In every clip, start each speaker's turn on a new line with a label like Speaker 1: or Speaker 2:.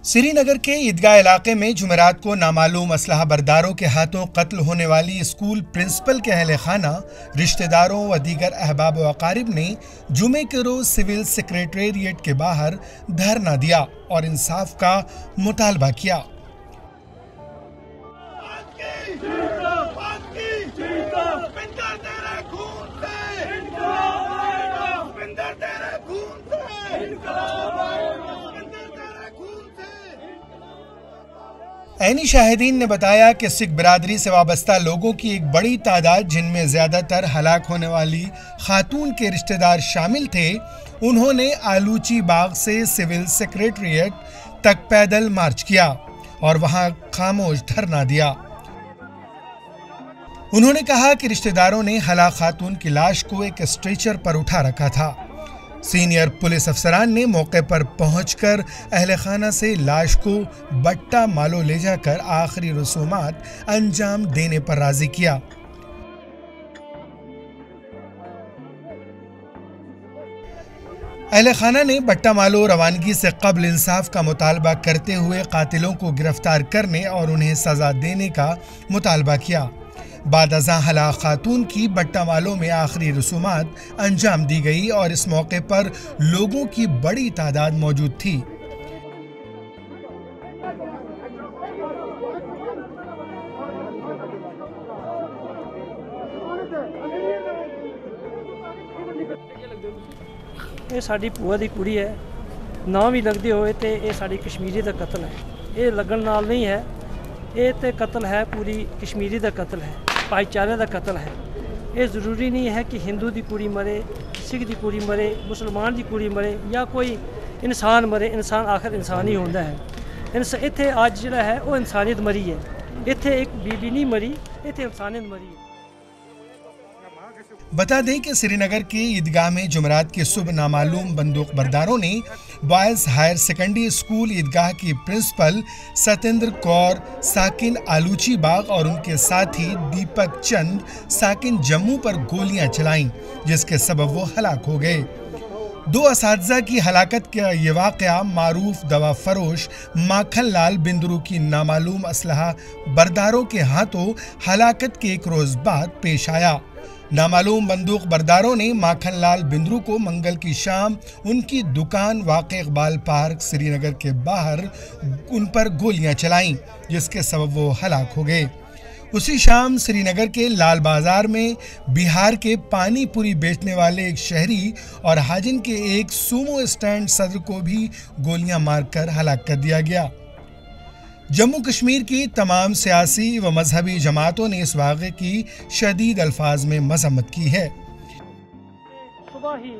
Speaker 1: श्रीनगर के ईदगाह इलाके में जुमेरात को नामालूम असलहा बरदारों के हाथों कत्ल होने वाली स्कूल प्रिंसिपल के अहले खाना, रिश्तेदारों व दीगर अहबाब व अकारिब ने जुमे के रोज सिविल सेक्रेटेरिएट के बाहर धरना दिया और इंसाफ का मुतालबा किया। ऐनी शाहिदीन ने बताया कि सिख बिरादरी से वाबस्ता लोगों की एक बड़ी तादाद, जिनमें ज्यादातर हलाक होने वाली खातून के रिश्तेदार शामिल थे, उन्होंने आलूची बाग से सिविल सेक्रेटेरिएट तक पैदल मार्च किया और वहां खामोश धरना दिया। उन्होंने कहा कि रिश्तेदारों ने हलाक खातून की लाश को एक स्ट्रेचर पर उठा रखा था। सीनियर पुलिस अफसरान ने मौके पर पहुंचकर अहले खाना से लाश को बट्टा मालो ले जाकर आखिरी रसूमात अंजाम देने पर राजी किया। अहले खाना ने बट्टा मालो रवानगी से कबल इंसाफ का मुतालबा करते हुए कातिलों को गिरफ्तार करने और उन्हें सजा देने का मुतालबा किया। बाद अज़ां हलाक खातून की बट्टा मालो में आखिरी रसूमात अंजाम दी गई और इस मौके पर लोगों की बड़ी तादाद मौजूद थी।
Speaker 2: ये साडी भूआ दी कुड़ी है, ना भी लगदे होए ते ये साडी कश्मीरी दा कत्ल है। ये लगन नाल नहीं है, ये ते कत्ल है, पूरी कश्मीरी दा कत्ल है, भाईचारे का कत्ल है। ये ज़रूरी नहीं है कि हिंदू की कुड़ी मरे, सिख की कुड़ी मरे, मुसलमान की कुड़ी मरे या कोई इंसान मरे। इंसान आखिर इंसान ही होता है। इत्थे अज जिहड़ा है वो इंसानियत मरी है। इत्थे एक बीबी नहीं मरी, इत्थे इंसानियत मरी है।
Speaker 1: बता दें कि श्रीनगर के ईदगाह में जुमेरात की सुबह नामालूम बंदूक बरदारों ने बॉयज हायर सेकेंडरी स्कूल ईदगाह की प्रिंसिपल सतेंद्र कौर साकिन आलूची बाग और उनके साथी दीपक चंद साकिन जम्मू पर गोलियां चलाईं, जिसके सबब वो हलाक हो गए। 2 असातिज़ा की हलाकत का ये वाक़या मारूफ दवा फरोश माखन लाल बिंदरू की नामालूम असलहा बरदारों के हाथों हलाकत के एक रोज बाद पेश आया। नामालूम बंदूक बरदारों ने माखन लाल बिंद्रू को मंगल की शाम उनकी दुकान वाक़े इकबाल पार्क श्रीनगर के बाहर उन पर गोलियां चलाईं, जिसके सबब वो हलाक हो गए। उसी शाम श्रीनगर के लाल बाजार में बिहार के पानी पूरी बेचने वाले एक शहरी और हाजिन के एक सूमो स्टैंड सदर को भी गोलियां मारकर हलाक कर दिया गया। जम्मू कश्मीर की तमाम सियासी व मजहबी जमातों ने इस वाक़े की शदीद अल्फाज में मजम्मत की है।
Speaker 2: सुबह ही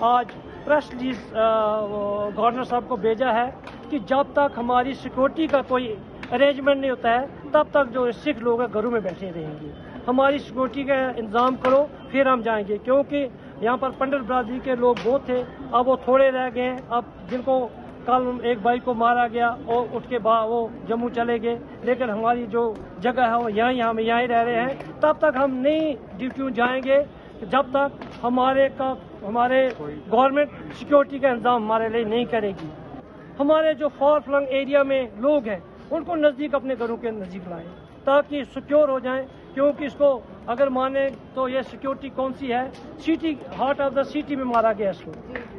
Speaker 2: आज प्रेस रिलीज गवर्नर साहब को भेजा है कि जब तक हमारी सिक्योरिटी का कोई अरेंजमेंट नहीं होता है, तब तक जो सिख लोग हैं घरों में बैठे रहेंगे। हमारी सिक्योरिटी का इंतजाम करो, फिर हम जाएंगे, क्योंकि यहाँ पर पंडित बिरादरी के लोग बहुत थे, अब वो थोड़े रह गए। अब जिनको कल एक भाई को मारा गया और उठ के बाद वो जम्मू चले गए, लेकिन हमारी जो जगह है वो हम यहीं रह रहे हैं। तब तक हम नहीं ड्यूटी जाएंगे जब तक हमारे गवर्नमेंट सिक्योरिटी का इंतजाम हमारे लिए नहीं करेगी। हमारे जो फार फ्लंग एरिया में लोग हैं उनको नज़दीक, अपने घरों के नज़दीक लाएं ताकि सिक्योर हो जाएं, क्योंकि इसको अगर माने तो ये सिक्योरिटी कौन सी है, city heart of the city में मारा गया इसको।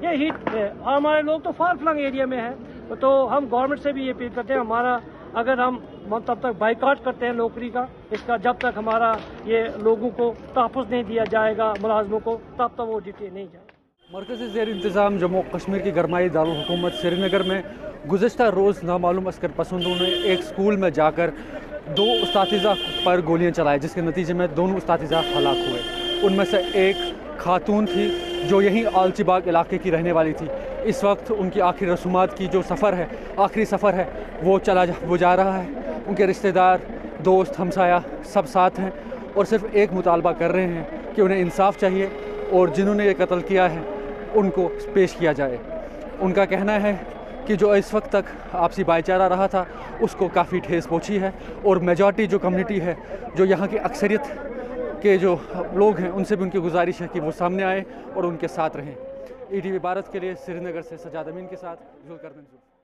Speaker 2: ये हिट है, हमारे लोग तो फार फ्लंग एरिया में है, तो हम गवर्नमेंट से भी ये अपील करते हैं, हमारा अगर हम तब तक बाइकाट करते हैं नौकरी का, इसका जब तक हमारा ये लोगों को तहफ़्फ़ुज़ नहीं दिया जाएगा, मुलाजमों को, तब तक वो डिटेल नहीं जाए।
Speaker 3: मरकज़ी ज़ेर इंतज़ाम जम्मू कश्मीर की गरमाई दारुल हुकूमत श्रीनगर में गुज़िश्ता रोज़ नामालूम अस्कर पसंदों ने एक स्कूल में जाकर 2 उस्तातिज़ा पर गोलियां चलाई, जिसके नतीजे में दोनों उस्तातिज़ा हलाक हुए। उनमें से एक खातून थी जो यहीं आलची बाग इलाके की रहने वाली थी। इस वक्त उनकी आखिरी रसूमात की जो आखिरी सफ़र है वो जा रहा है। उनके रिश्तेदार, दोस्त, हमसाया सब साथ हैं और सिर्फ एक मुतालबा कर रहे हैं कि उन्हें इंसाफ चाहिए और जिन्होंने ये कत्ल किया है उनको पेश किया जाए। उनका कहना है कि जो इस वक्त तक आपसी भाईचारा रहा था उसको काफ़ी ठेस पहुंची है और मेजॉरिटी जो कम्युनिटी है, जो यहाँ की अक्सरियत के जो लोग हैं, उनसे भी उनकी गुजारिश है कि वो सामने आए और उनके साथ रहें। ETV भारत के लिए श्रीनगर से सजाद अमीन के साथ जुल्कर मंसूर।